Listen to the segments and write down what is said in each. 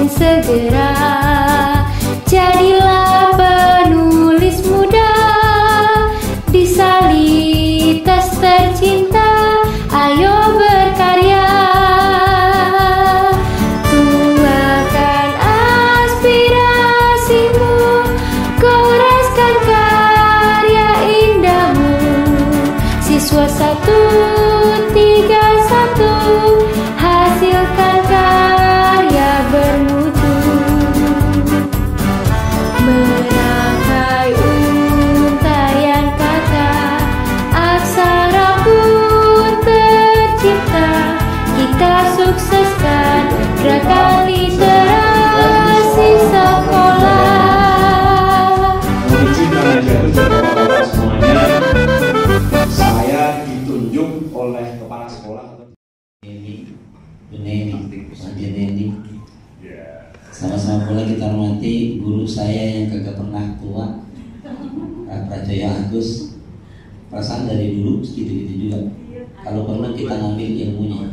pun segera jadilah penulis muda, disalitas tercinta, ayo berkarya. Tuangkan aspirasimu, goreskan karya indahmu. Siswa 131, hasilkan karya bermutu. Merangkai untaian kata, aksara pun tercipta. Kita sukseskan gerakan literasi sekolah. Izin Manajemen Bapak-bapak semuanya, saya ditunjuk oleh kepala sekolah. Ini sama-sama pula kita hormati guru saya yang kagak pernah tua, Pak Prajaya Agus. Perasaan dari dulu gitu-gitu juga. Kalau perlu kita ngambil ilmunya.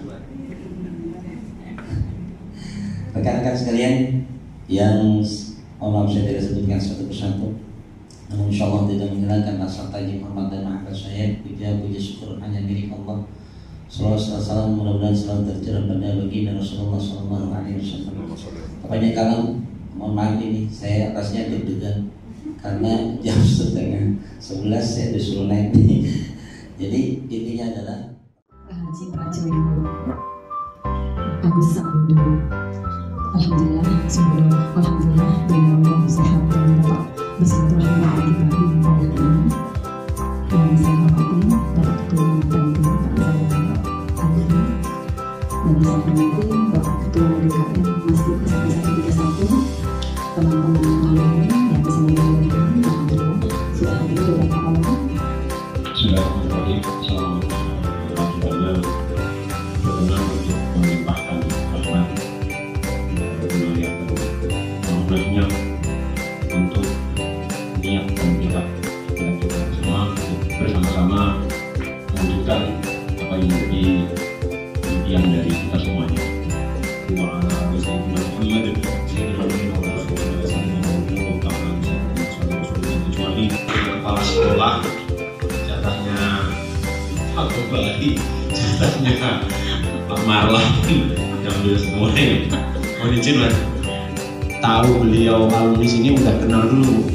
Rekan-rekan sekalian yang maaf saya tidak sebutkan satu persatu, namun insyaallah tidak menghilangkan rasa tajim hormat dan mahabbah saya. Puja syukur hanya milik Allah. Sallallahu alaihi wasallam, mudah-mudahan selalu tercurah pada baginda Rasulullah sallallahu alaihi wasallam. Kebanyakan kalam, mohon maaf ini saya rasanya deg-degan karena jam 10:30 saya disuruh naik nih. Jadi intinya adalah Haji Prajoyo Agus Sambodo. Alhamdulillah, semoga alhamdulillah beliau sehat dan dapat bersilaturahmi dengan kita di hari ini. Yang saya hormati Bapak Ketua Bantu Pak Andri, dan saya hormati Bapak Ketua DKM Masjid 1131, teman-teman lainnya yang saya muliakan. Alhamdulillah sudah hadir beberapa orang. Sudah kembali sama banyak berkenan untuk melimpahkan rahmat mudah-mudahan untuk niat dan kita semua bersama-sama mewujudkan apa yang menjadi impian dari kita semuanya. Kepala sekolah jatahnya Pak Bali, jatahnya Pak Marlan, yang beliau semuanya. Mohon izin Mas, tahu beliau alumni sini udah kenal dulu.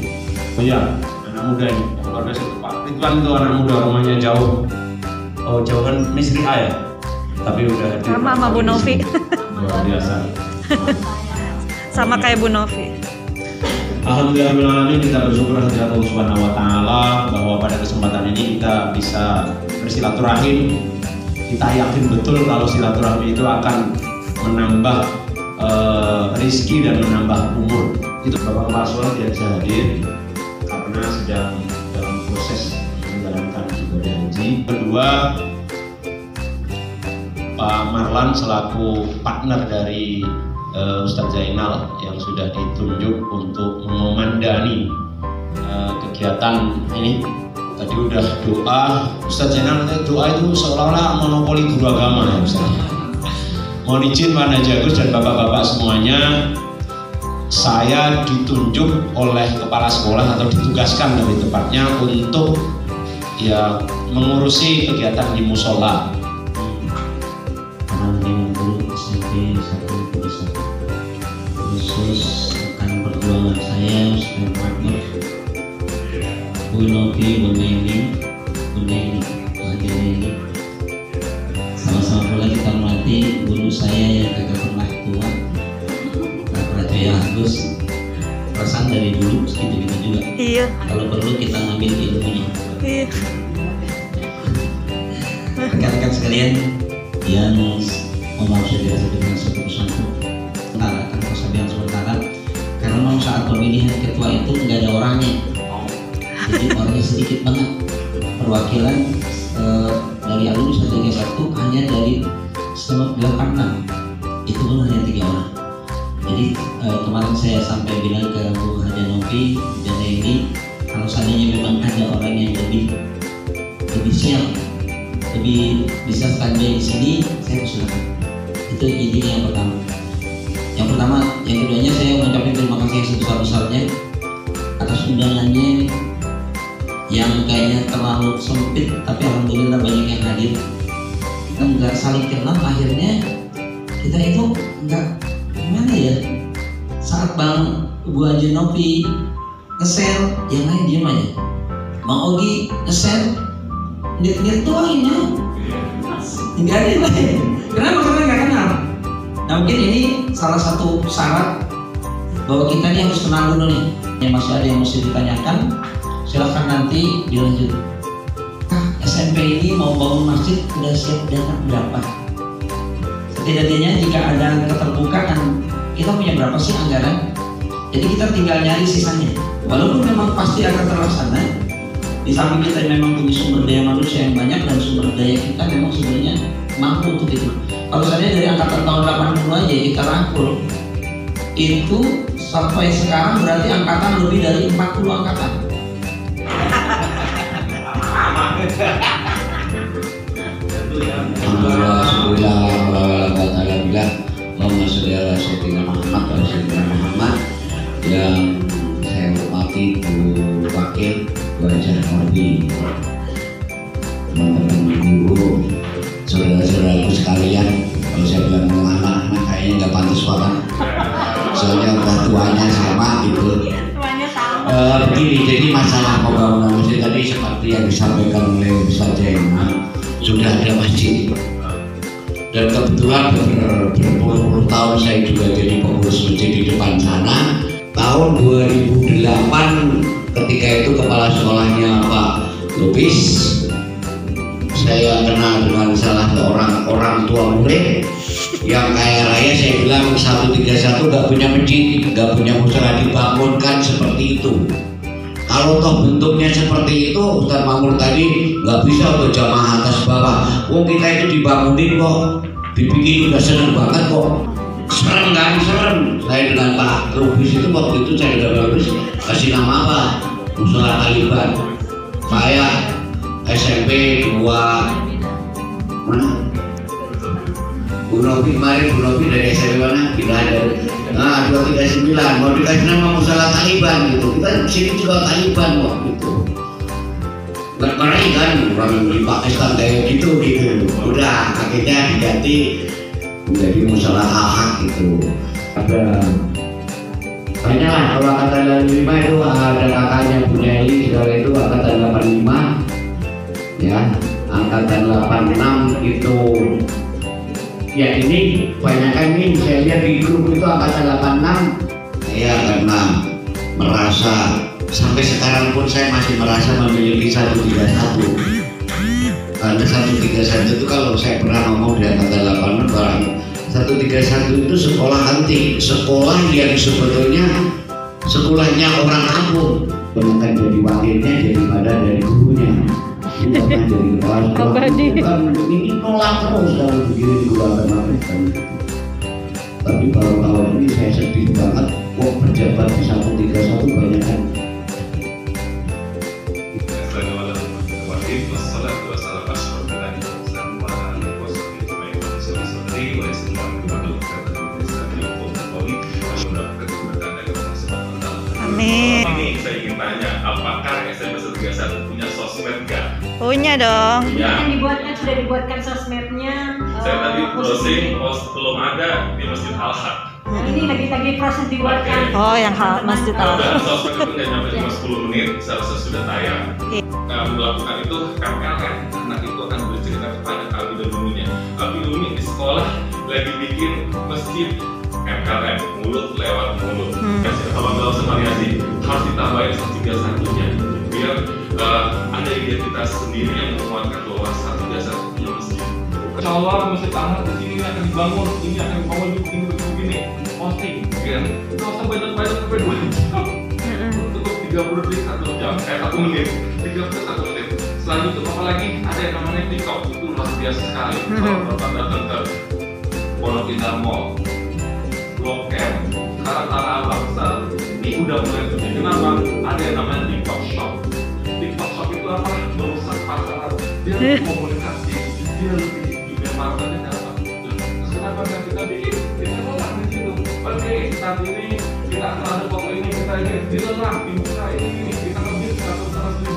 Oh ya, anak muda ini, keluarga saya Pak Ridwan itu anak muda, rumahnya jauh. Oh jauh kan Misri A ya, tapi udah hadir. Sama Bu Novi. Luar biasa. Sama kayak Bu Novi. Alhamdulillah kita bersyukur kepada Allah Subhanahu wa taala bahwa pada kesempatan ini kita bisa bersilaturahim. Kita yakin betul kalau silaturahmi itu akan menambah rezeki dan menambah umur. Itu Bapak Kepala Sekolah tidak bisa hadir karena sedang dalam proses menjalankan ibadah haji. Kedua, Pak Marlan selaku partner dari Ustadz Zainal yang sudah ditunjuk untuk memandani kegiatan ini. Tadi udah doa, Ustadz Zainal doa itu seolah-olah monopoli guru agama ya Ustadz. Mohon izin Pak Haji Agus dan bapak-bapak semuanya, saya ditunjuk oleh kepala sekolah atau ditugaskan lebih tepatnya untuk ya mengurusi kegiatan di musola. Khusus akan perjuangan saya sebagai partner Bu Novi, Bu Neni, sama-sama pula kita hormati guru saya yang kagak pernah tua, Pak Prajaya Agus. Perasaan dari dulu gitu-gitu juga. Iya. Kalau perlu kita ngambil ilmunya. Iya. Rekan-rekan sekalian yang maaf saya tidak sebutkan satu persatu. Kan yang sementara karena memang saat pemilihan ketua itu nggak ada orangnya, jadi orangnya sedikit banget. Perwakilan dari alumni 131 hanya dari 86, itu pun hanya 3 orang. Jadi kemarin saya sampai bilang ke Bu Haji Novi dan ini, kalau seandainya memang ada orang yang lebih siap, lebih bisa standby di sini, saya persilakan. Itu intinya yang pertama. Yang pertama, yang keduanya saya mengucapkan terima kasih yang sebesar-besarnya atas undangannya yang kayaknya terlalu sempit, tapi alhamdulillah banyak yang hadir. Kita nggak saling kenal, akhirnya kita itu nggak gimana ya. Saat Bang Bu Haji Novi nge-share, yang lain diam aja. Bang Ogi nge-share, lihat tuanya, nggak ada yang lain. Kenapa? Karena nggak kenal. Nah mungkin ini salah satu syarat bahwa kita ini harus kenal dulu nih. Yang masih ada yang mesti ditanyakan, silahkan nanti dilanjut. SMP ini mau bangun masjid udah siap dana berapa? Setidaknya jika ada keterbukaan, kita punya berapa sih anggaran? Jadi kita tinggal nyari sisanya. Walaupun memang pasti akan terlaksana, di samping kita memang punya sumber daya manusia yang banyak dan sumber daya kita memang sebenarnya mampu untuk itu. Kalau saya dari angkatan tahun 80 aja kita rangkul, itu sampai sekarang berarti angkatan lebih dari 40 angkatan. Yang saya hormati Bu Wakil, Bu Haji Novi, teman-teman guru, saudara-saudaraku sekalian. Kalau saya bilang anak-anak kayaknya nggak pantas banget, soalnya udah tuanya sama gitu. Begini, jadi masalah pembangunan masjid tadi seperti yang disampaikan oleh Ustaz Zainal, sudah ada masjid. Dan kebetulan berpuluh-puluh tahun saya juga jadi pengurus masjid di depan sana. Tahun 2008 ketika itu kepala sekolahnya Pak Lubis, saya kenal dengan salah seorang orang tua murid yang kaya raya. Saya bilang 131 nggak punya masjid, nggak punya musala dibangunkan seperti itu. Kalau toh bentuknya seperti itu, Ustaz Makmur tadi nggak bisa untuk jamaah atas bawah. Wong kita itu dibangunin kok, dibikin udah seneng banget kok. Serem kan, serem. Saya dengan Pak Lubis itu waktu itu saya udah bagus kasih nama apa? Musala Taliban. Saya SMP 2 mana? Bu Novi kemarin, Bu Novi dari SMP mana? Tidak ada. Nah 239 mau dikasih nama Musala Taliban gitu. Kita sini juga Taliban kok gitu. Nggak marahin kan orang di Pakistan kayak gitu. Udah akhirnya diganti menjadi Musala Al-Haq gitu. Ada banyak lah, kalau angkatan 85 itu ada kakaknya Bu Nelly segala itu angkatan 85 ya, angkatan 86 itu ya. Ini kebanyakan ini saya lihat di grup itu angkatan 86 ya, karena merasa sampai sekarang pun saya masih merasa memiliki 131. Karena 131 itu kalau saya pernah ngomong di angkatan 86 barang 131 itu sekolah anti, sekolah yang sebetulnya sekolahnya orang kampung, bukan jadi wakilnya daripada dari gurunya. Bukan jadi kepala ini nolak terus kalau begini digunakan apa. Tapi baru tahun ini saya sedih banget kok pejabat di 131 banyak kan. Amin. Ini saya ingin tanya, apakah SMP 131 punya sosmed nggak? Punya dong. Ya. Sudah dibuatkan sosmednya. Saya tadi browsing, belum ada di Masjid Al-Haq. Nah, ini lagi proses dibuatkan. Oh, yang Masjid Al-Haq. Sosmed itu nggak nyampe cuma 10 menit, seharusnya sudah tayang. Melakukan itu KPLN, anak itu akan bercerita kepada Abi dan Uminya. Abi Umi di sekolah lagi bikin masjid MLM, mulut lewat mulut. Kalau nggak usah variasi, harus ditambahin 131-nya biar ada identitas sendiri yang menguatkan bahwa 131 punya masjid. Insya Allah masjid Al-Haq di sini akan dibangun, ini akan dibangun begini, posting, kan? Nggak usah banyak-banyak sampai 2 jam. Cukup 30 detik 1 jam, 1 menit, 30 detik 1 menit. Selanjutnya apalagi ada yang namanya TikTok, itu luar biasa sekali. Kalau Bapak datang ke Pondok Indah Mall, Blok M, sekarang Tanah Abang, ini udah mulai terjadi. Kenapa? Ada yang namanya TikTok Shop. TikTok Shop itu apa? Merusak pasaran. Dia lebih komunikasi, dia lebih juga marketnya apa? Terus kenapa nggak kita bikin? Kita tolak di situ. Padahal saat ini kita ada foto ini, kita ini dilelah, dibuka ini kita lebih 100.000.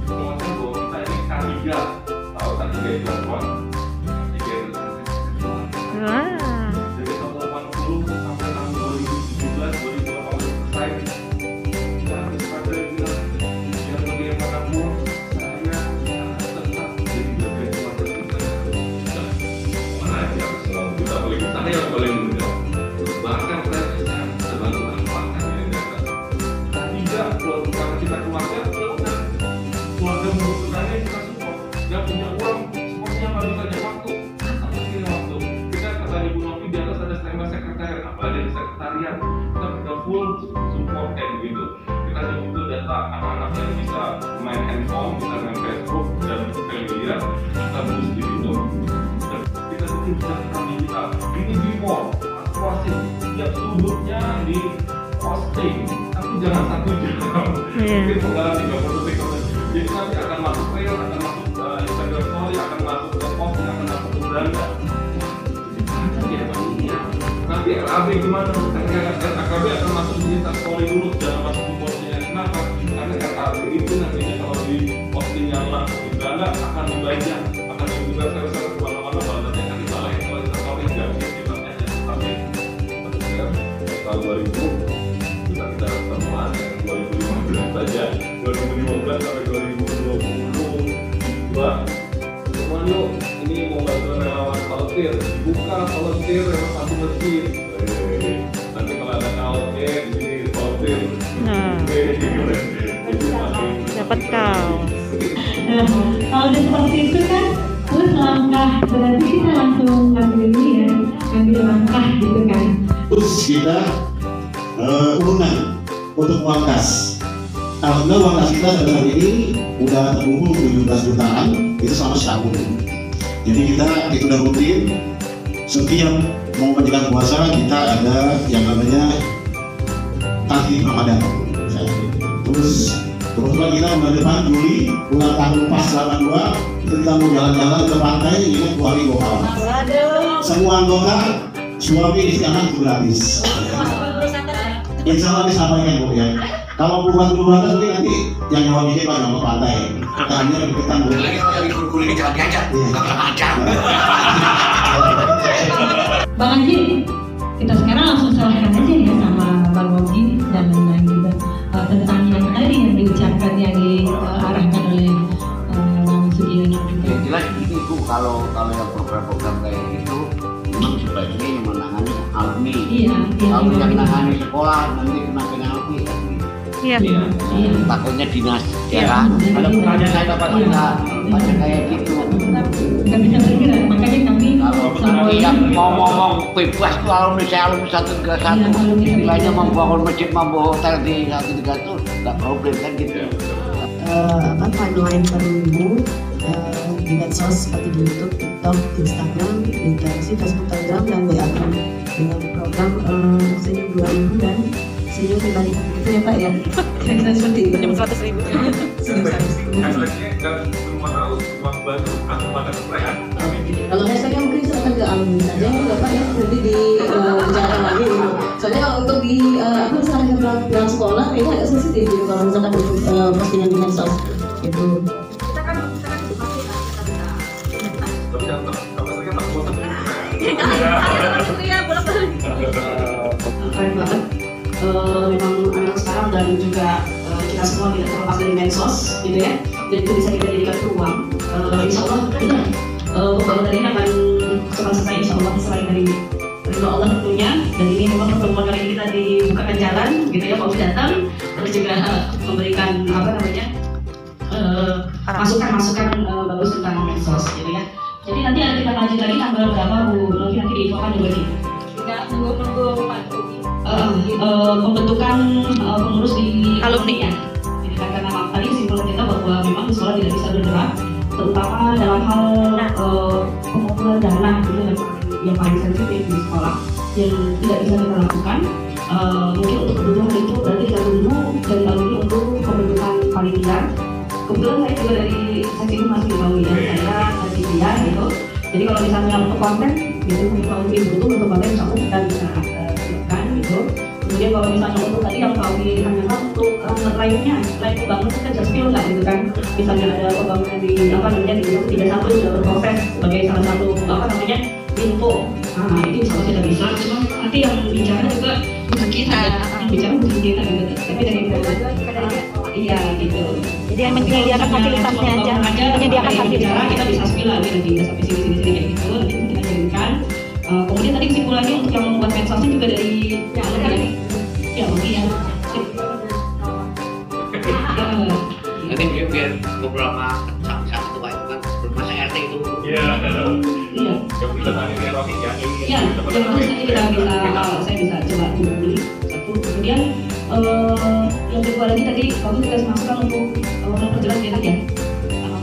Informasinya bahwa kita ini K3, tahu K3 itu apa? K3 itu jadi tahun 80 sampai tahun 2017, 2018 selesai. Dan pada yang bagaimanapun saya tetap jadi bagian keluarga kita. Mana yang selalu kita boleh saya boleh menjawab. Bahkan saya selalu manfaatkan yang data. Tidak karena kita keluarga, keluarga membutuhkannya kita support. Gak punya uang, supportnya nggak bisa aja waktu. Apa sih waktu? Kita kata Ibu Novi di atas ada tema sekretariat, apalagi di sekretariat kita udah full support kayak gitu. Kita hanya butuh data anak-anak yang bisa main handphone, bisa main Facebook dan familiar, kita boost di situ. Dan kita bisa kita ini before, posting setiap sudutnya di posting, tapi jangan 1 jam. Mungkin penggalan 30 detik. Jadi nanti akan masuk reel, akan masuk Instagram story, akan masuk ke posting, akan masuk ke beranda. Nanti RAB gimana? RAB akan masuk di Insta story dulu, jangan masuk di postingnya. Kenapa? Karena RAB itu nantinya kalau di posting yang langsung di beranda akan dibaca, akan dibuka share-share kemana-mana, balasnya akan dibalik. Kalau Insta story nggak kita aja, tapi tahun 2000 kita temuan yang 2015 saja, 2015 sampai 2022 temuan yuk, ini mau bantu relawan volunteer, dibuka volunteer yang satu masjid. Nanti kalau ada volunteer di sini volunteer Dapat kau. Kalau udah seperti itu kan, terus langkah berarti kita langsung ngambil ini ya, ngambil langkah gitu kan. Terus kita urunan untuk uang kas. Alhamdulillah uang kas kita sampai hari ini udah terkumpul 17 jutaan itu selama setahun. Jadi kita itu udah rutin. Setiap mau menjelang puasa kita ada yang namanya takdir Ramadan. Terus kebetulan kita bulan depan Juli ulang tahun pas 82 kita mau jalan-jalan ke pantai ini kuali lokal. Semua anggota suami istri anak gratis. Insya Allah disampaikan Bu ya. Kalau bukan duluan nanti yang nyawa ini pada mau pantai. Tanya deketan Bu. Lagi kalau lagi guru ini jangan diajak, nggak pernah ngajak. Bang Haji, kita sekarang langsung serahkan aja ya sama Bang Wogi dan lain-lain juga tentang yang tadi yang diucapkan yang diarahkan oleh Bang Sugiono. Ya jelas ini Bu, kalau yang program-program kayak gitu memang sebaiknya yang menangani alumni. Iya. Kalau yang menangani sekolah nanti kena penalti. Iya. Takutnya dinas, ya kan? Kalau bukannya saya dapat baca kayak gitu. Nggak bisa bergerak, makanya kami Kalau yang mau ngomong bebas tuh alumni saya alumni 131, istilahnya membangun masjid, membangun hotel di 131, nggak problem kan gitu. Timeline per minggu di medsos seperti di YouTube, TikTok, Instagram, di Facebook, Telegram, dan WA dengan program senyum 2000 dan senyum pribadi itu ya Pak ya, kira-kira seperti itu. Senyum 100.000. Hashtagnya kan semua tahu, semua bantu, aku makan perayaan. Kalau hashtagnya mungkin silakan ke alumni saja ya Pak ya, nanti dibicarakan lagi gitu. Soalnya kalau untuk di misalnya ke sekolah ini agak sensitif gitu kalau misalkan postingan di medsos gitu. Kita kan Tapi jangan hashtagnya tak bosan. Iya, bolak-balik. Keren banget. Memang anak sekarang dan juga kita semua tidak terlepas dari medsos gitu ya, dan itu bisa kita jadikan peluang. Insya Allah kita pembangunan ini akan cepat selesai insya Allah selain dari ridho Allah tentunya. Dan ini memang pertemuan kali ini kita dibukakan jalan gitu ya, mau datang terus juga memberikan masukan-masukan bagus tentang medsos gitu ya. Jadi nanti kita lanjut lagi tanggal berapa Bu Novi, nanti diinfokan juga gitu. Tidak nunggu Pak Ugi. Pembentukan pengurus di Alumni. ya. Jadi karena tadi simpulkan kita bahwa memang di sekolah tidak bisa bergerak, terutama dalam hal pengumpulan dana gitu yang paling sensitif di sekolah yang tidak bisa kita lakukan. Mungkin untuk kebutuhan itu berarti kita tunggu dan lalu untuk pembentukan panitia. Kebetulan saya juga dari seksi ini masih tahu ya, saya dari dia gitu. Jadi kalau misalnya untuk konten, gitu kalau butuh untuk konten, insya Allah kita bisa siapkan. gitu. Kemudian kalau misalnya untuk tadi yang kami ditanyakan untuk lainnya, lain pembangunan kan just feel nggak gitu kan? Misalnya ada pembangunan di apa namanya di 31 sudah berproses sebagai salah satu apa namanya info. Nah itu misalnya tidak bisa, cuma nanti yang bicara juga bukan kita, yang bicara bukan kita gitu. Tapi dari iya gitu. Jadi yang menyediakan fasilitasnya aja, menyediakan fasilitas. Kita bisa spill lagi nanti udah sampai sini kayak gitu, nanti kita kirimkan. Kemudian tadi kesimpulannya untuk yang membuat mensosnya juga dari ya mungkin ya. Nanti biar beberapa saat itu Pak, kan masa RT itu. Iya. Iya. Yang kita tanya dengan Rocky ya. Iya. Yang nanti kita bisa, saya bisa coba dulu satu. Kemudian yang kedua lagi tadi kami juga masukan untuk memperjelas data ya.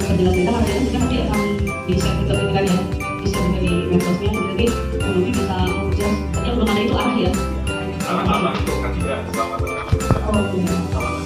Memperjelas data karena itu nanti akan bisa kita berikan ya, bisa juga di medsosnya. Jadi kami bisa memperjelas. Tadi yang belum ada itu arah ya. Anak-anak itu kan tidak selama Oh iya.